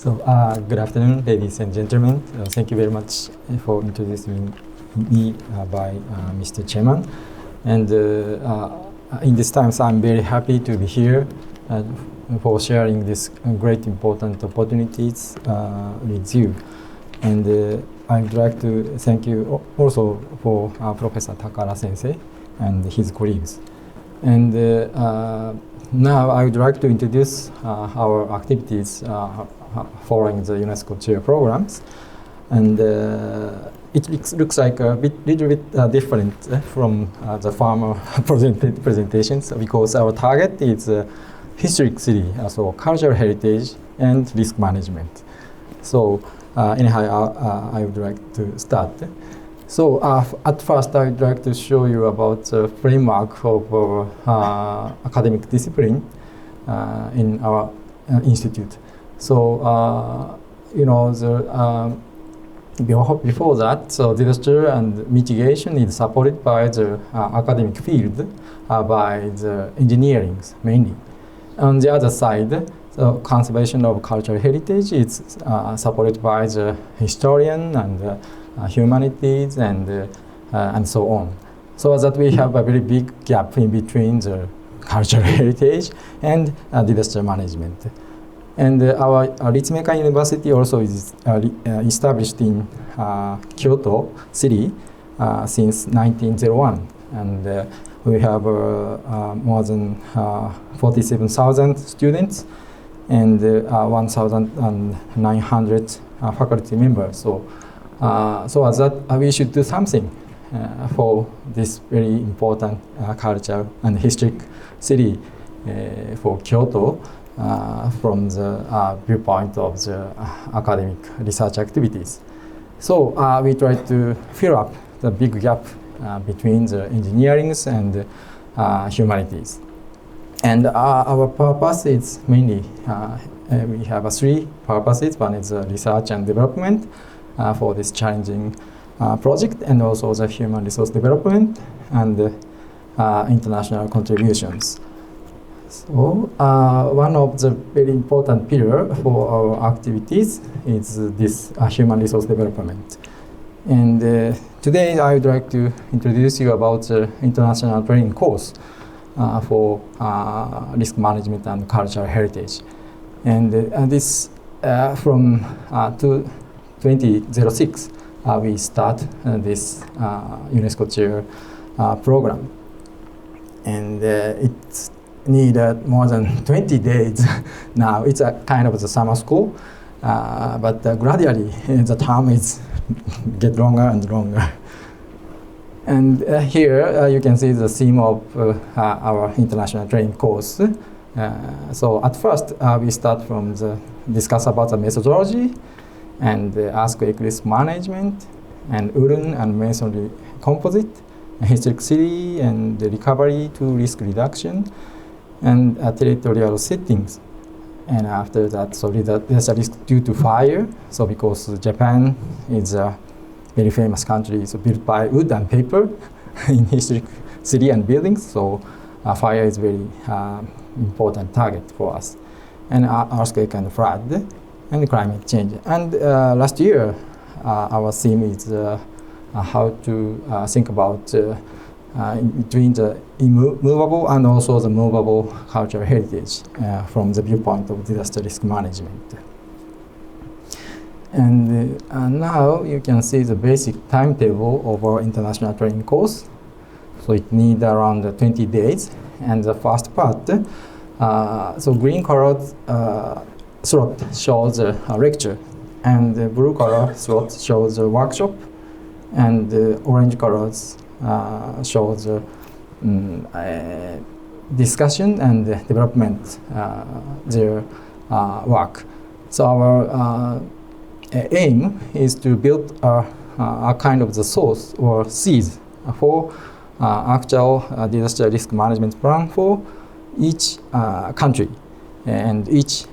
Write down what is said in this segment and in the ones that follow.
Good afternoon, ladies and gentlemen. Thank you very much for introducing me by Mr. Chairman. And in these times, I'm very happy to be here for sharing this great important opportunities with you. And I'd like to thank you also for Professor Takara Sensei and his colleagues. And now I would like to introduce our activities following the UNESCO chair programs. And it looks like a little bit different from the former presentations, because our target is historic city, so cultural heritage and risk management. So anyhow, I would like to start. So at first, I would like to show you about the framework of academic discipline in our institute. So before that, so disaster and mitigation is supported by the academic field, by the engineering mainly. On the other side, the conservation of cultural heritage is supported by the historian and humanities and so on. So that we have a very big gap in between the cultural heritage and disaster management. And our Ritsumeikan University also is established in Kyoto City since 1901. And we have more than 47,000 students and 1,900 faculty members. So as that we should do something for this very important culture and historic city for Kyoto. From the viewpoint of the academic research activities. So we try to fill up the big gap between the engineering and humanities. And our purpose is mainly, we have three purposes. One is research and development for this challenging project, and also the human resource development and international contributions. So one of the very important pillars for our activities is this human resource development. And today I would like to introduce you about the international training course for risk management and cultural heritage. And this from 2006 we start this UNESCO chair program. And it's needed more than 20 days now. It's a kind of the summer school, but gradually the term is get longer and longer. And here you can see the theme of our international training course. So at first we start from the discuss about the methodology and earthquake risk management and urban and masonry composite, historic city and the recovery to risk reduction, and territorial settings. And after that, so there's a risk due to fire. So because Japan is a very famous country, so built by wood and paper in historic city and buildings. So fire is very important target for us. And earthquake and flood and climate change. And last year, our theme is how to think about between the immovable and also the movable cultural heritage from the viewpoint of disaster risk management. And now you can see the basic timetable of our international training course. So it needs around 20 days. And the first part, so green colored slot shows a lecture, and the blue color slot shows a workshop, and the orange colors shows discussion and development their work. So our aim is to build a kind of the source or seeds for actual disaster risk management plan for each country and each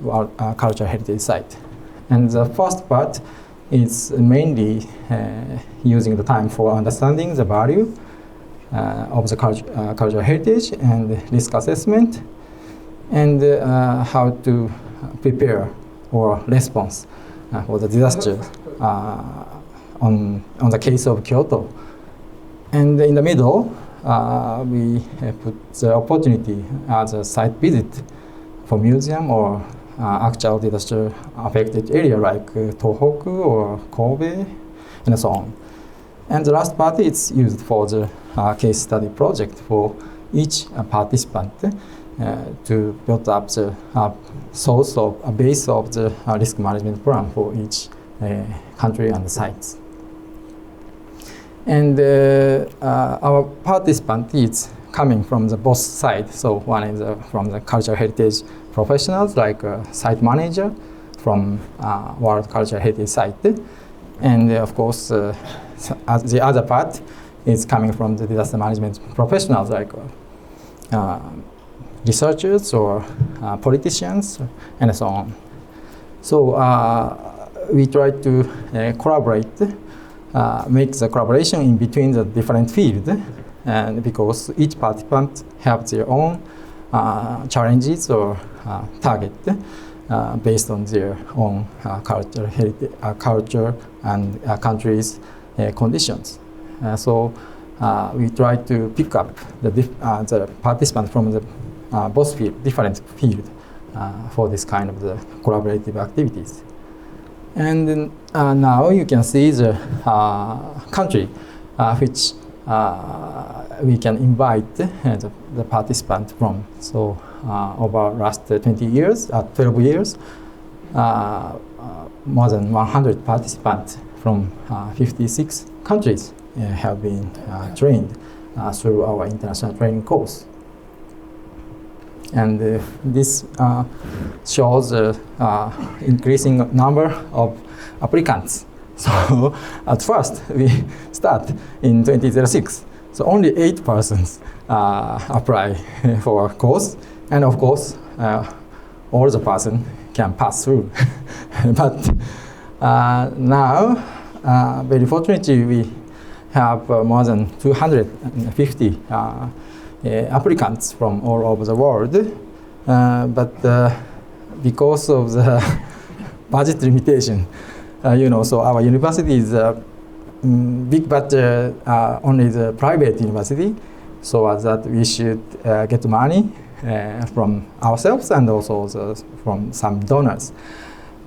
cultural heritage site. And the first part is mainly using the time for understanding the value of the cultural heritage and risk assessment, and how to prepare or response for the disaster on the case of Kyoto. And in the middle, we put the opportunity as a site visit for museum or actual disaster affected area like Tohoku or Kobe and so on. And the last part is used for the case study project for each participant to build up the source of a base of the risk management plan for each country and sites. And our participant is coming from the both sides. So one is from the cultural heritage professionals like site manager from World Cultural Heritage Site. And of course, the other part is coming from the disaster management professionals like researchers or politicians and so on. So we try to collaborate, make the collaboration in between the different fields, and because each participant have their own challenges or target based on their own culture and country's conditions. So we try to pick up the participants from the both different fields for this kind of the collaborative activities. And now you can see the country which we can invite the participant from. So over last 20 years, 12 years, more than 100 participants from 56 countries have been trained through our international training course. And this shows the increasing number of applicants. So at first we start in 2006. So only 8 persons apply for a course, and of course all the person can pass through. But now, very fortunately, we have more than 250 applicants from all over the world. But because of the budget limitation, so our university is big, but only the private university, so that we should get money from ourselves and also from some donors.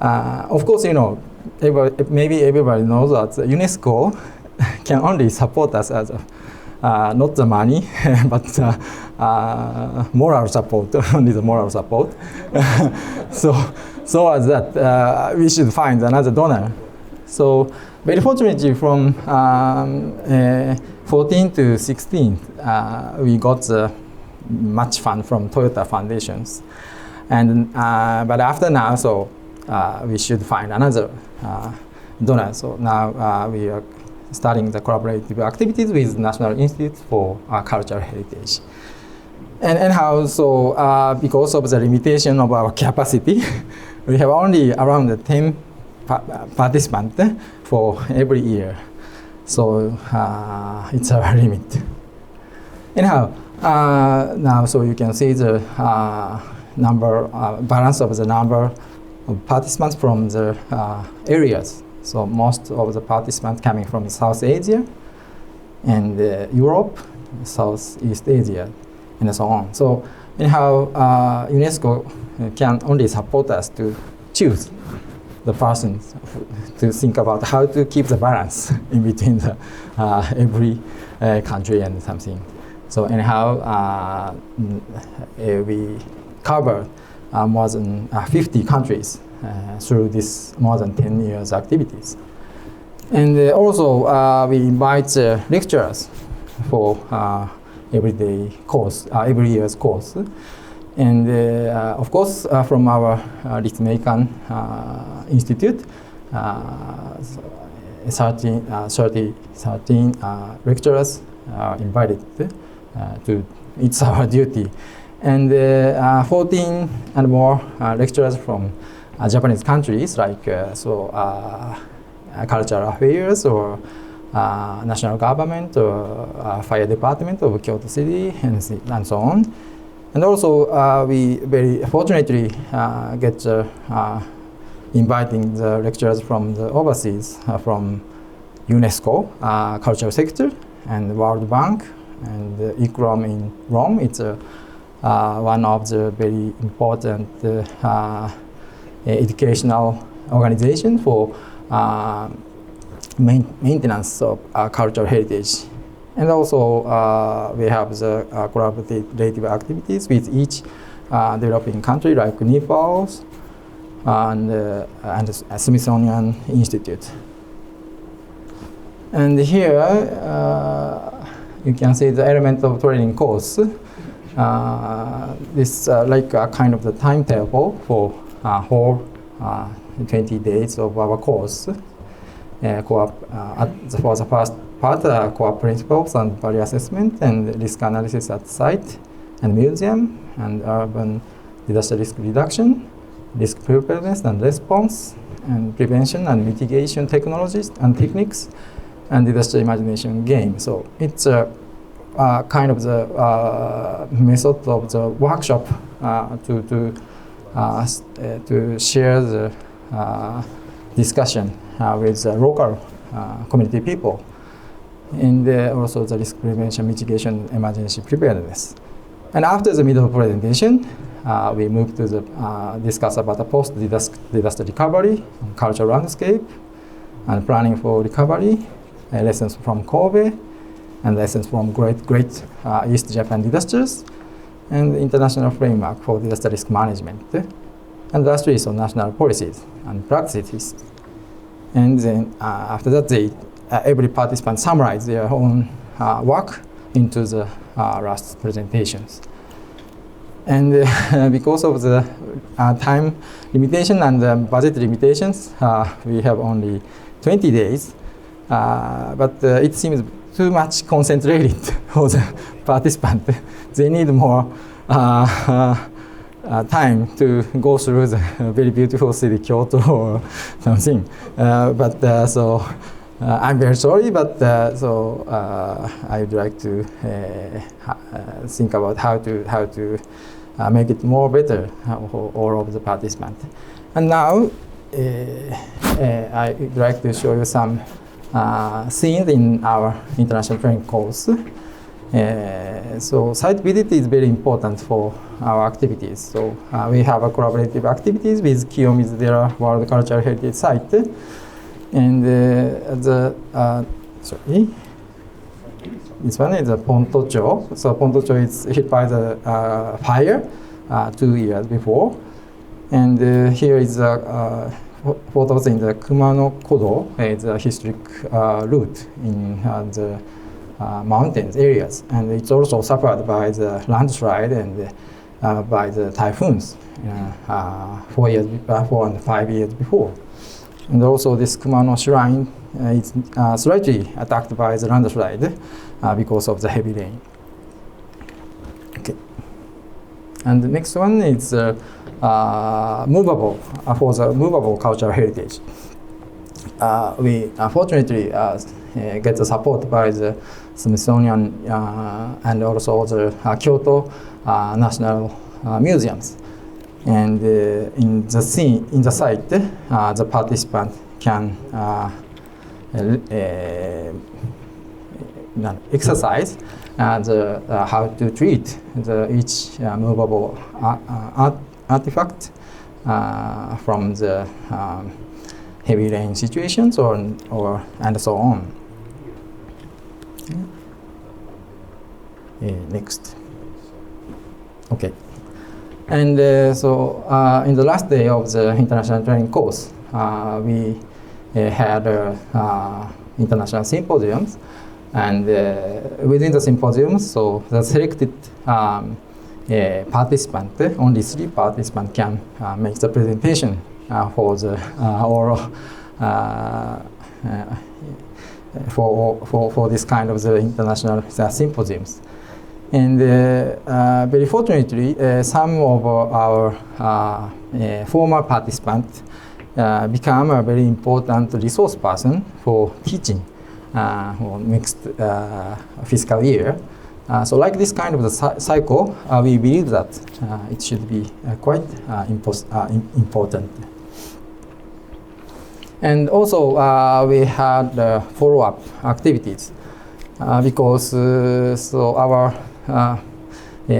Of course, maybe everybody knows that UNESCO can only support us as not the money, but moral support, only the moral support. So as that, we should find another donor. So very fortunately, from 14 to 16, we got the match fund from Toyota Foundations. And but after now, so we should find another donor. So now we are starting the collaborative activities with National Institute for Cultural Heritage. And anyhow, so because of the limitation of our capacity, we have only around 10 participants for every year. So it's our limit. Anyhow, now so you can see the balance of the number of participants from the areas. So most of the participants coming from South Asia and Europe, Southeast Asia, and so on. So anyhow, UNESCO can only support us to choose the persons to think about how to keep the balance in between the, every country and something. So anyhow, we cover more than 50 countries through this more than 10 years activities. And also we invite lecturers for every year's course. And of course from our Ritsumeikan Institute, 13 lecturers are invited to, it's our duty. And 14 and more lecturers from Japanese countries like cultural affairs or national government or fire department of Kyoto City and so on. And also we very fortunately get inviting the lecturers from the overseas, from UNESCO, cultural sector, and World Bank, and ICROM in Rome. It's one of the very important educational organization for maintenance of cultural heritage. And also we have the collaborative activities with each developing country like Nepal and Smithsonian Institute. And here you can see the element of training course. This like a kind of the timetable for whole 20 days of our course. For the first part, core principles and value assessment and risk analysis at site and museum, and urban disaster risk reduction, risk preparedness and response, and prevention and mitigation technologies and techniques, and disaster imagination game. So it's a kind of the method of the workshop to share the discussion with the local community people, and also the risk prevention, mitigation, emergency preparedness. And after the middle presentation, we move to the discuss about the post-disaster recovery, cultural landscape, and planning for recovery, lessons from Kobe, and lessons from great East Japan disasters, and international framework for disaster risk management. And lastly is on national policies and practices. And then after that, every participant summarize their own work into the last presentations. And because of the time limitation and the budget limitations, we have only 20 days. But it seems too much concentrated for the participant. They need more time to go through the very beautiful city, Kyoto or something. So I'm very sorry, but I would like to think about how to make it more better for all of the participants. And now I would like to show you some scenes in our international training course. So site visit is very important for our activities. So we have a collaborative activities with Kiyomizu World Cultural Heritage Site, and this one is a Pontocho. So Pontocho is hit by the fire 2 years before, and here is photos in the Kumano-Kodo, the historic route in the mountains areas, and it's also suffered by the landslide and by the typhoons 4 and 5 years before. And also this Kumano shrine is slightly attacked by the landslide because of the heavy rain. Okay. And the next one is movable, for the movable cultural heritage. We fortunately get the support by the Smithsonian and also the Kyoto National Museums. And in the site, the participant can exercise how to treat each movable artifact from the heavy rain situations and so on. Next. Okay. And in the last day of the international training course, we had international symposiums, and within the symposiums, so the selected participant, only 3 participants can make the presentation for the oral for this kind of the international symposiums. And very fortunately, some of our former participants become a very important resource person for teaching for next fiscal year. So like this kind of the cycle, we believe that it should be quite important. And also, we had follow-up activities because so our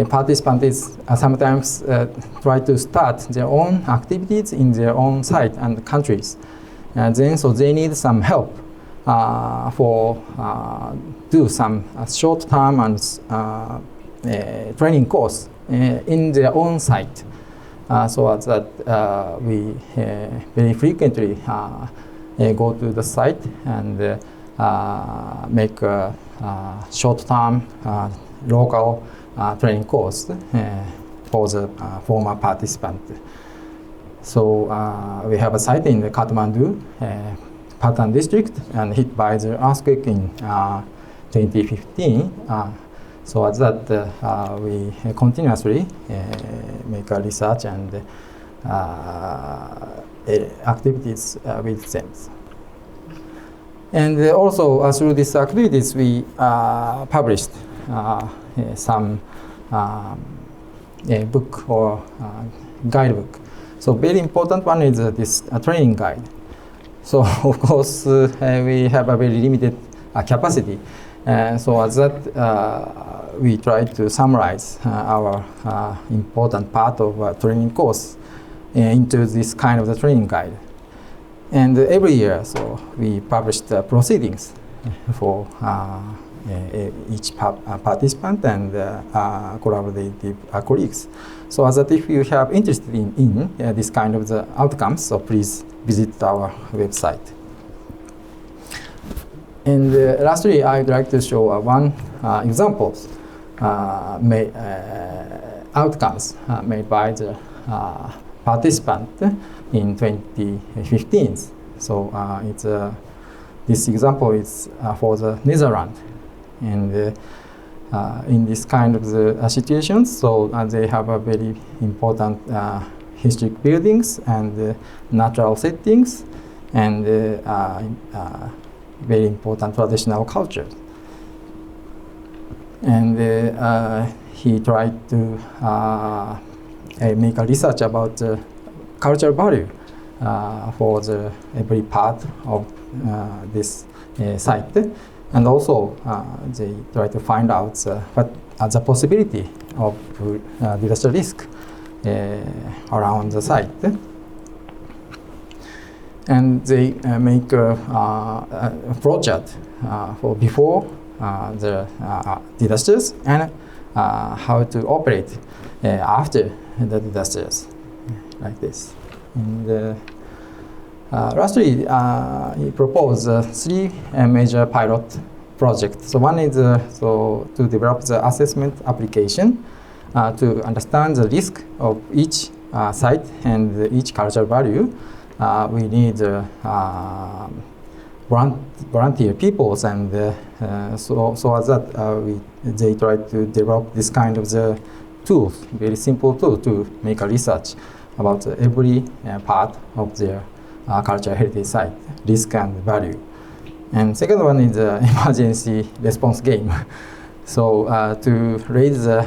participants sometimes try to start their own activities in their own site and countries. So they need some help for do some short-term and training course in their own site. So that we very frequently go to the site and make a short-term local training course for the former participant. So we have a site in the Kathmandu, Patan district, and hit by the earthquake in 2015. So at that, we continuously make a research and activities with them. And also through these activities, we published some book or guidebook. So very important one is this training guide. So of course, we have a very limited capacity. So as that, we try to summarize our important part of training course into this kind of the training guide. And every year, so we publish the proceedings for each participant and collaborative colleagues. So as that if you have interest in this kind of the outcomes, so please visit our website. And lastly, I would like to show one examples outcomes made by the participant in 2015. So it's this example is for the Netherlands, and in this kind of the situations, so they have a very important historic buildings and natural settings and very important traditional culture. And he tried to make a research about the cultural value for the every part of this site. And also they try to find out what the possibility of disaster risk around the site. And they make a project for before the disasters and how to operate after the disasters, like this. And lastly, he proposed three major pilot projects. So one is so to develop the assessment application to understand the risk of each site and each cultural value. We need volunteer peoples, and so as that they try to develop this kind of the tools, very simple tool to make a research about every part of their cultural heritage site, risk and value. And second one is the emergency response game. So to raise the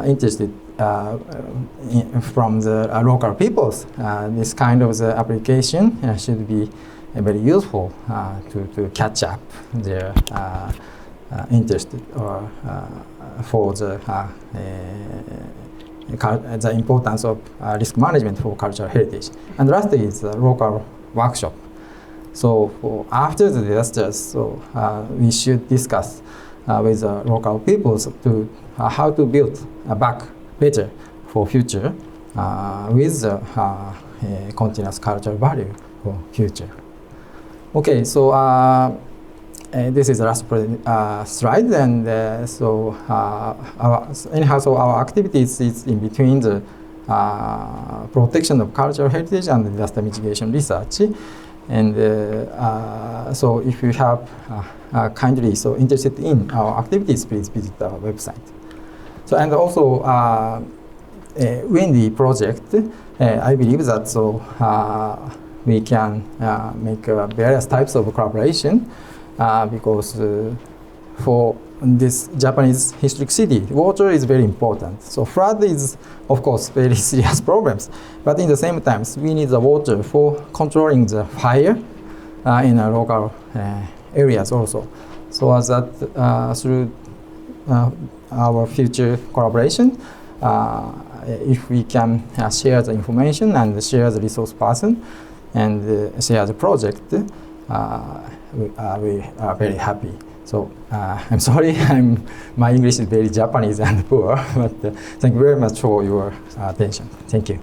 interest from the local peoples, this kind of the application should be very useful to catch up their interest or for the importance of risk management for cultural heritage. And lastly is the local workshop. So after the disasters, so we should discuss with the local peoples to how to build back better for future with the continuous cultural value for future. Okay, so this is the last slide, and so our activities is in between the protection of cultural heritage and disaster mitigation research. And so if you have kindly so interested in our activities, please visit our website. So and also WENDI project, I believe that so we can make various types of collaboration because for this Japanese historic city, water is very important. So flood is, of course, very serious problems. But in the same time, we need the water for controlling the fire in our local areas also. So as that through our future collaboration, if we can share the information and share the resource person and share the project, we are very happy. So I'm sorry, my English is very Japanese and poor, but thank you very much for your attention. Thank you.